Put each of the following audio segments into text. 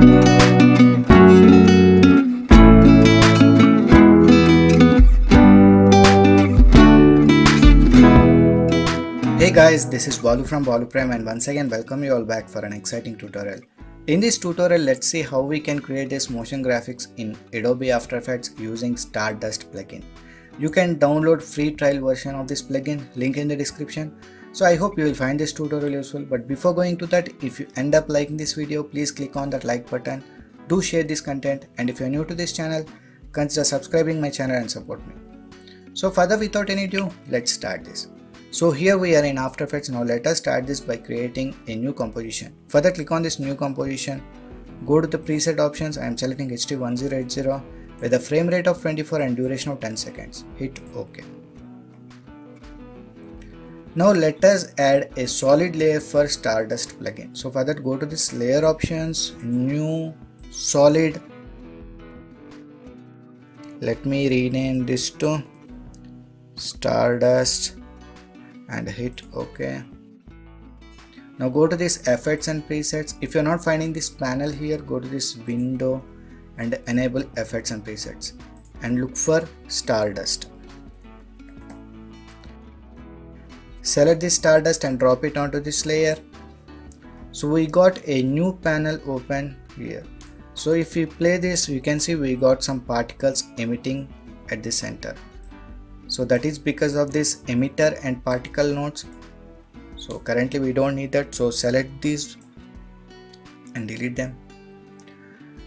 Hey guys, this is Balu from Balu Prime and once again welcome you all back for an exciting tutorial. In this tutorial, let's see how we can create this motion graphics in Adobe After Effects using Stardust plugin. You can download free trial version of this plugin, link in the description. So I hope you will find this tutorial useful, but before going to that, if you end up liking this video, please click on that like button, do share this content, and if you are new to this channel, consider subscribing my channel and support me. So further without any ado, let's start this. So here we are in After Effects. Now let us start this by creating a new composition. Further click on this new composition, go to the preset options. I am selecting HD1080 with a frame rate of 24 and duration of 10 seconds. Hit OK. Now let us add a solid layer for Stardust plugin. So for that, go to this layer options, new, solid. Let me rename this to Stardust and hit OK. Now go to this effects and presets. If you're not finding this panel here, go to this window and enable effects and presets and look for Stardust. Select this Stardust and drop it onto this layer. So we got a new panel open here. So if we play this, you can see we got some particles emitting at the center. So that is because of this emitter and particle nodes. So currently we don't need that, so select these and delete them.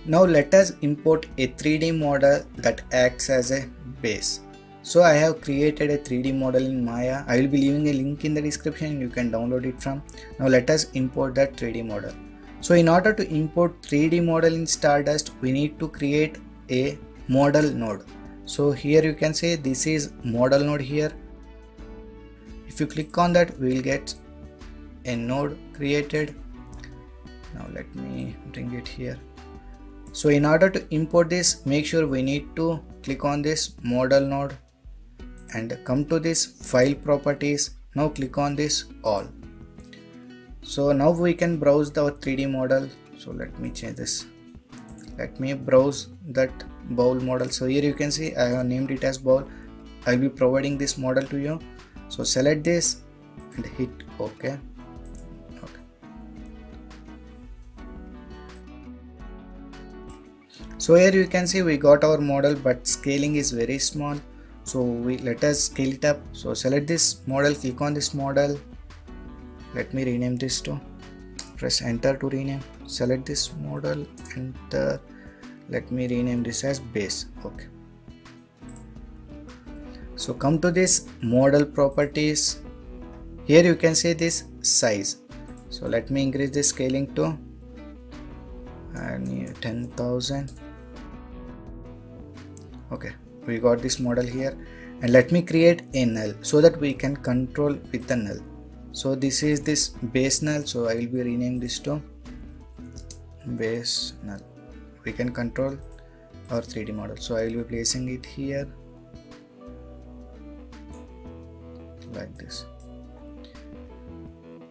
Now let us import a 3D model that acts as a base. So I have created a 3D model in Maya. I will be leaving a link in the description, you can download it from. Now let us import that 3D model. So in order to import 3D model in Stardust, we need to create a model node. So here you can say this is model node here. If you click on that, we will get a node created. Now let me bring it here. So in order to import this, make sure we need to click on this model node and come to this file properties. Now click on this all. So now we can browse the 3D model. So let me change this. Let me browse that bowl model. So here you can see I have named it as bowl. I will be providing this model to you. So select this and hit OK. So here you can see we got our model, but scaling is very small. So let us scale it up. So select this model, click on this model. Let me rename this to, press enter to rename. Select this model, enter. Let me rename this as base. Okay. So come to this model properties. Here you can see this size. So let me increase the scaling to 10,000. Okay, we got this model here, and let me create a null so that we can control with the null. So this is this base null. So I will be renaming this to base null. We can control our 3D model. So I will be placing it here like this.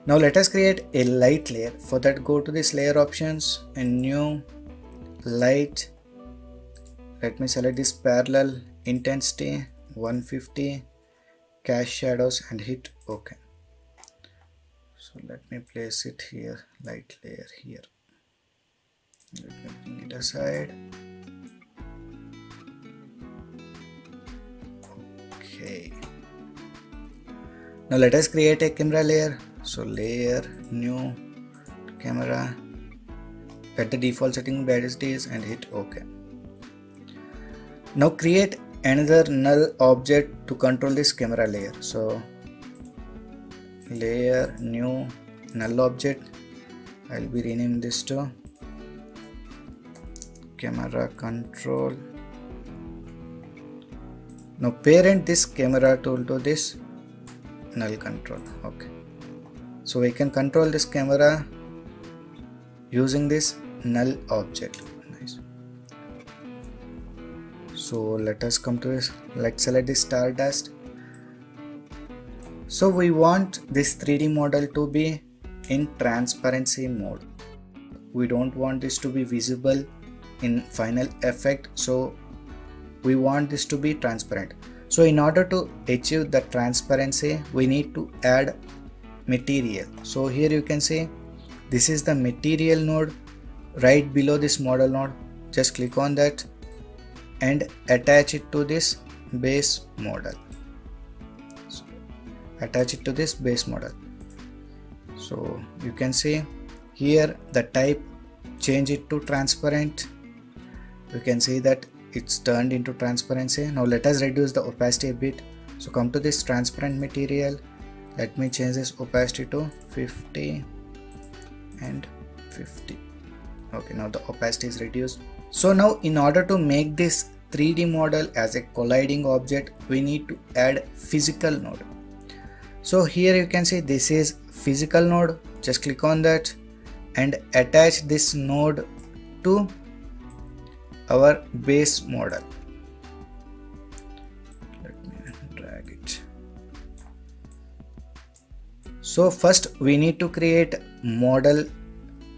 Now let us create a light layer. For that, go to this layer options and new light. Let me select this parallel intensity 150, cast shadows and hit OK. So let me place it here, light layer here. Let me bring it aside. Okay. Now let us create a camera layer. So layer, new, camera. Let the default setting be as it is and hit OK. Now create another null object to control this camera layer. So layer, new, null object. I will be renaming this to camera control. Now parent this camera tool to this null control. Okay. So we can control this camera using this null object. Nice. So let us come to this. Let's select this Stardust. So we want this 3D model to be in transparency mode. we don't want this to be visible in final effect, so we want this to be transparent. So in order to achieve the transparency, we need to add material. So here you can see this is the material node right below this model node. Just click on that and attach it to this base model. So attach it to this base model. So you can see here the type, change it to transparent. You can see that it's turned into transparency. Now let us reduce the opacity a bit. So come to this transparent material. Let me change this opacity to 50 and 50. Okay, now the opacity is reduced. So now in order to make this 3D model as a colliding object, we need to add physical node. So here you can see this is physical node. Just click on that and attach this node to our base model. Let me drag it. So first we need to create model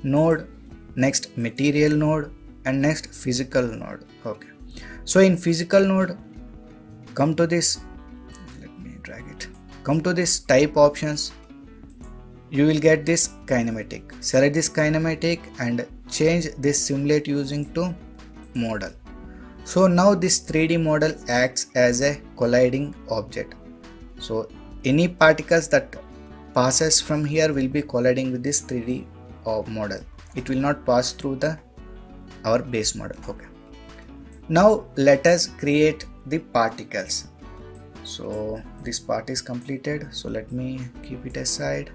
node, next material node, and next physical node. Okay, so in physical node, come to this, let me drag it, come to this type options. You will get this kinematic. Select this kinematic and change this simulate using to model. So now this 3D model acts as a colliding object. So any particles that passes from here will be colliding with this 3D model. It will not pass through our base model. Okay, now let us create the particles. So this part is completed, so let me keep it aside.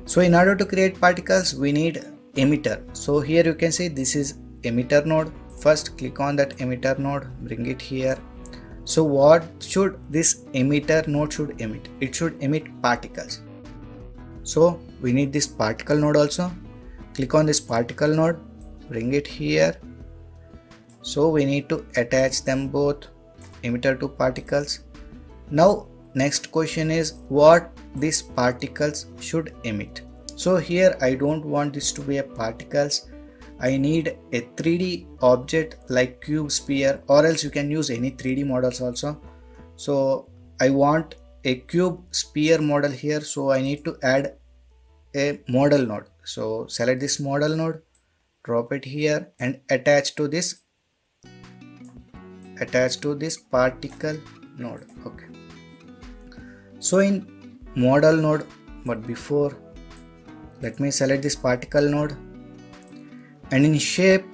So in order to create particles, we need emitter. So here you can see this is emitter node. First click on that emitter node, bring it here. So what should this emitter node should emit? It should emit particles. So we need this particle node also. Click on this particle node, bring it here. So we need to attach them both, emitter to particles. Now next question is what these particles should emit. So here I don't want this to be a particles. I need a 3D object like cube, sphere, or else you can use any 3D models also. So I want a cube sphere model here, so I need to add a model node. So select this model node, drop it here and attach to this particle node. Okay, so in model node, but before, let me select this particle node, and in shape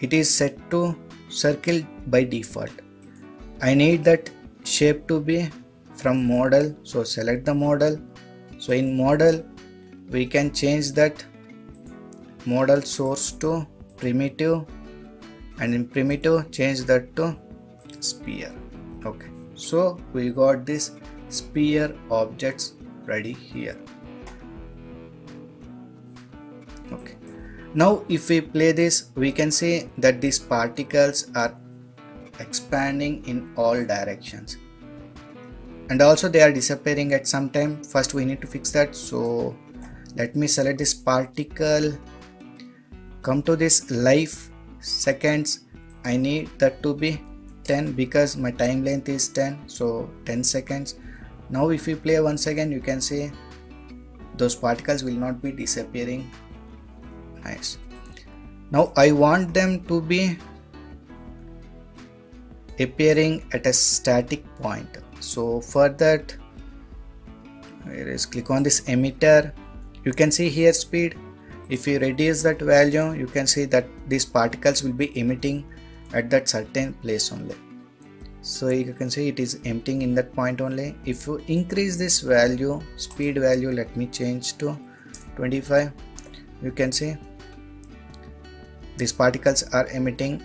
it is set to circle by default. I need that shape to be from model, so select the model. So in model we can change that model source to primitive, and in primitive change that to sphere. Okay, so we got this sphere objects ready here. Okay, now if we play this, we can see that these particles are expanding in all directions, and also they are disappearing at some time. First we need to fix that. So let me select this particle, come to this life seconds. I need that to be 10 because my time length is 10, so 10 seconds. Now if we play once again, you can see those particles will not be disappearing. Nice. Now I want them to be appearing at a static point. So for that, click on this emitter. You can see here speed. If you reduce that value, you can see that these particles will be emitting at that certain place only. So you can see it is emitting in that point only. If you increase this value, speed value, let me change to 25, you can see these particles are emitting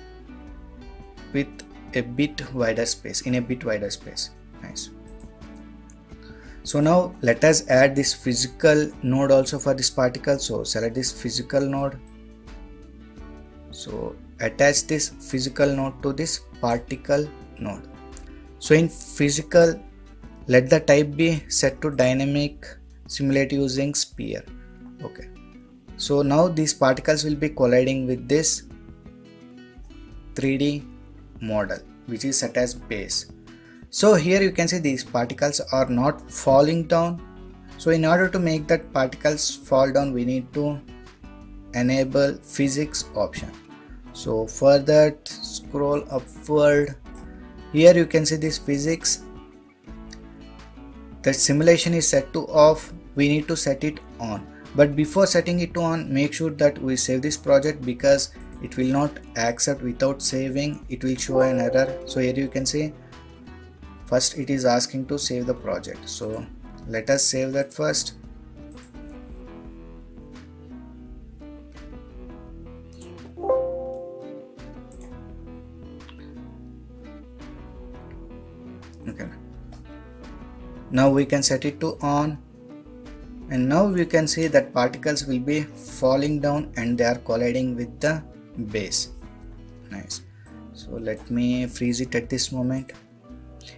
with a bit wider space, in a bit wider space. Nice. So now let us add this physical node also for this particle. So select this physical node. So attach this physical node to this particle node. So in physical, let the type be set to dynamic, simulate using sphere. Okay, so now these particles will be colliding with this 3D model which is set as base. So here you can see these particles are not falling down. So in order to make that particles fall down, we need to enable physics option. So for that, scroll upward. Here you can see this physics. The simulation is set to off. We need to set it on. But before setting it on, make sure that we save this project, because it will not accept without saving. It will show an error. So here you can see first it is asking to save the project. So let us save that first. Okay, now we can set it to on, and now we can see that particles will be falling down and they are colliding with the base. Nice. So let me freeze it at this moment.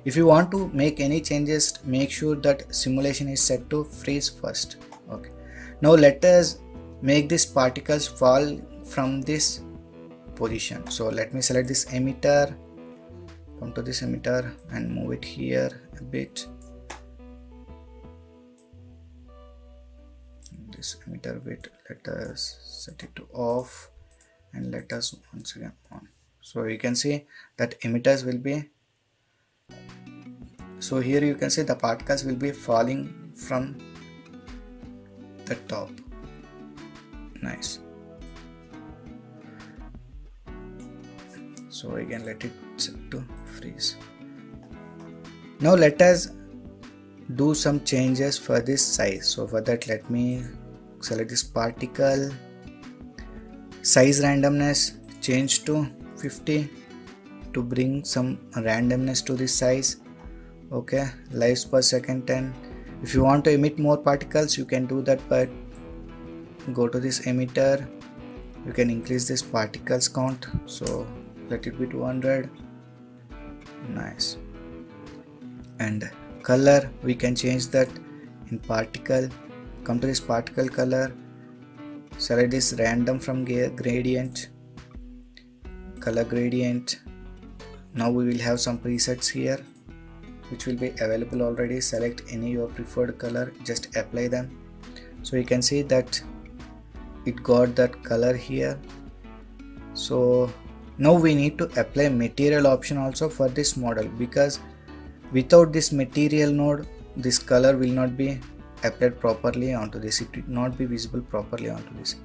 If you want to make any changes, make sure that simulation is set to freeze first. Okay, now let us make these particles fall from this position. So let me select this emitter, come to this emitter and move it here a bit. This emitter bit, let us set it to off and let us once again on. So you can see that emitters will be, so here you can see the particles will be falling from the top. Nice. So again let it set to freeze. Now let us do some changes for this size. So for that, let me select this particle, size randomness change to 50 to bring some randomness to this size. Okay, lives per second 10. If you want to emit more particles, you can do that, but go to this emitter, you can increase this particles count, so let it be 200. Nice. And color, we can change that in particle. Come to this particle color, select this random from gradient, color gradient. Now we will have some presets here which will be available already. Select any your preferred color, just apply them. So you can see that it got that color here. So now we need to apply material option also for this model, because without this material node, this color will not be applied properly onto this. It will not be visible properly onto this.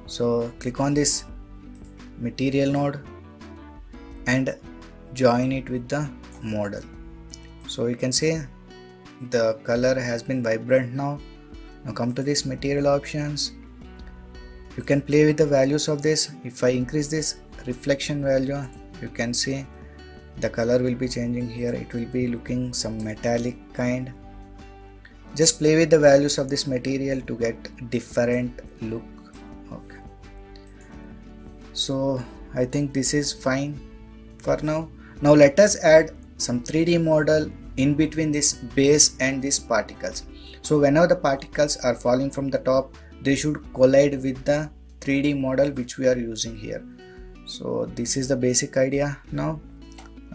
So click on this material node and join it with the model. So you can see the color has been vibrant now. Now come to this material options. You can play with the values of this. If I increase this reflection value, you can see the color will be changing here. It will be looking some metallic kind. Just play with the values of this material to get different look. Okay, so I think this is fine for now. Now let us add some 3D model in between this base and these particles. So whenever the particles are falling from the top, they should collide with the 3D model which we are using here. So this is the basic idea. Now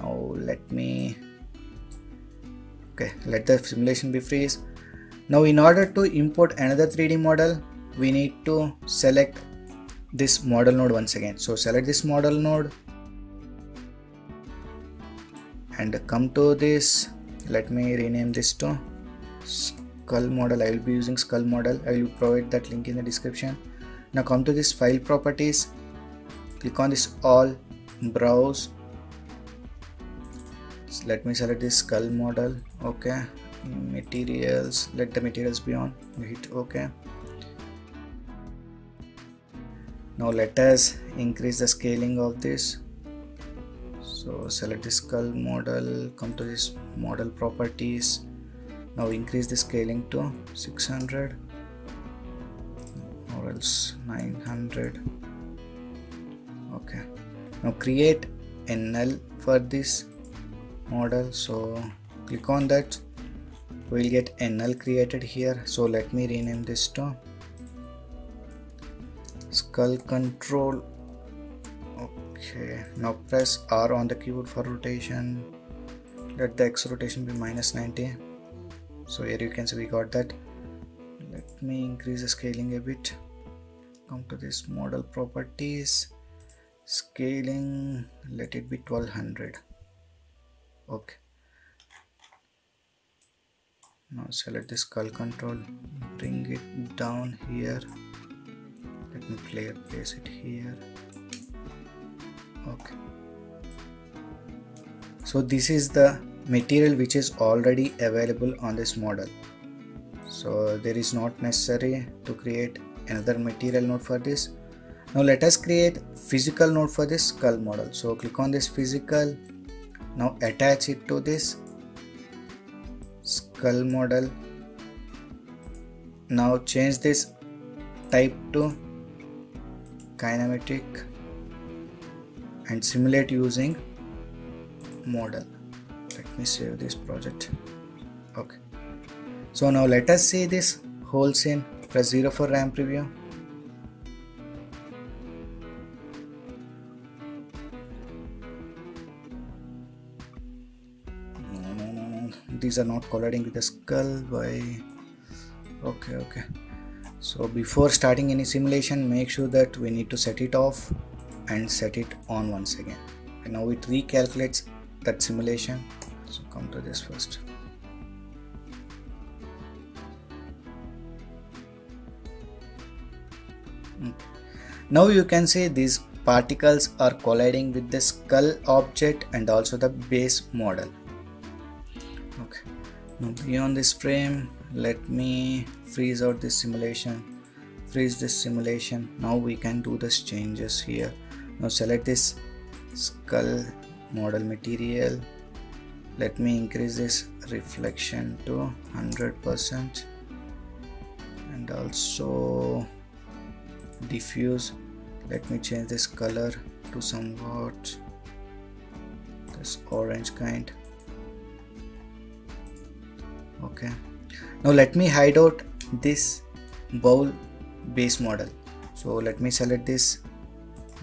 let me, okay, let the simulation be freeze. Now in order to import another 3D model, we need to select this model node once again. So select this model node and come to this, let me rename this to skull model. I will be using skull model. I will provide that link in the description. Now come to this file properties, click on this all, browse. Let me select this skull model. Okay, materials, let the materials be on, hit OK. Now let us increase the scaling of this. So select this skull model, come to this model properties. Now increase the scaling to 600 or else 900. Okay, now create a null for this model. So click on that, we'll get a null created here. So let me rename this to skull control. Okay, now press R on the keyboard for rotation. Let the X rotation be -90. So here you can see we got that. Let me increase the scaling a bit. Come to this model properties, scaling, let it be 1200. Okay, now select the skull control, bring it down here. Let me place it here. Okay, so this is the material which is already available on this model, so there is not necessary to create another material node for this. Now let us create physical node for this skull model. So click on this physical. Now attach it to this skull model. Now change this type to kinematic and simulate using model. Let me save this project. Okay, so now let us see this whole scene. Press 0 for RAM preview. No, these are not colliding with the skull. Why? Okay, so before starting any simulation, make sure that we need to set it off and set it on once again, and now it recalculates that simulation. So come to this first. Now you can see these particles are colliding with the skull object and also the base model. Okay, now beyond this frame, let me freeze out this simulation, freeze this simulation. Now we can do these changes here. Now select this skull model material. Let me increase this reflection to 100% and also diffuse. Let me change this color to somewhat this orange kind. Okay, now let me hide out this bowl base model. So let me select this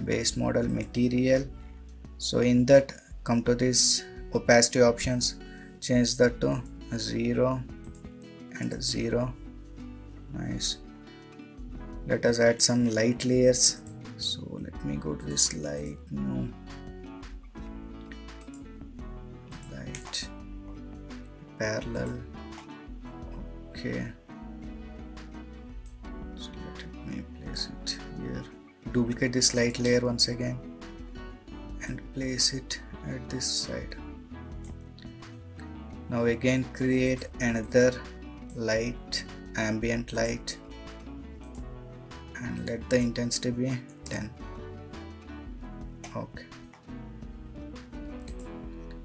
base model material. So in that, come to this opacity options, change that to 0 and 0. Nice. Let us add some light layers. So let me go to this light, new light, parallel. Okay, so let me place it here. Duplicate this light layer once again and place it at this side. Now again create another light, ambient light, and let the intensity be 10. Okay,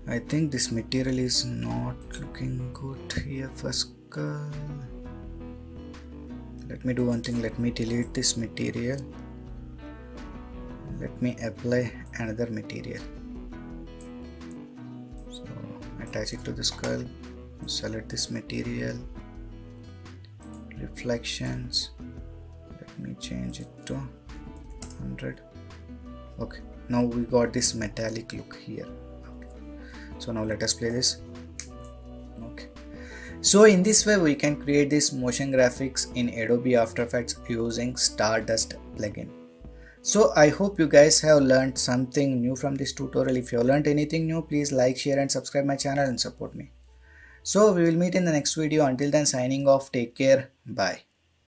I think this material is not looking good here for skull. Let me do one thing, let me delete this material. Let me apply another material. So attach it to the skull, select this material, reflections, let me change it to 100. Okay, now we got this metallic look here. Okay, so now let us play this. Okay, so in this way we can create this motion graphics in Adobe After Effects using Stardust plugin. So I hope you guys have learned something new from this tutorial. If you have learned anything new, please like, share and subscribe my channel and support me. So we will meet in the next video. Until then, signing off. Take care. Bye.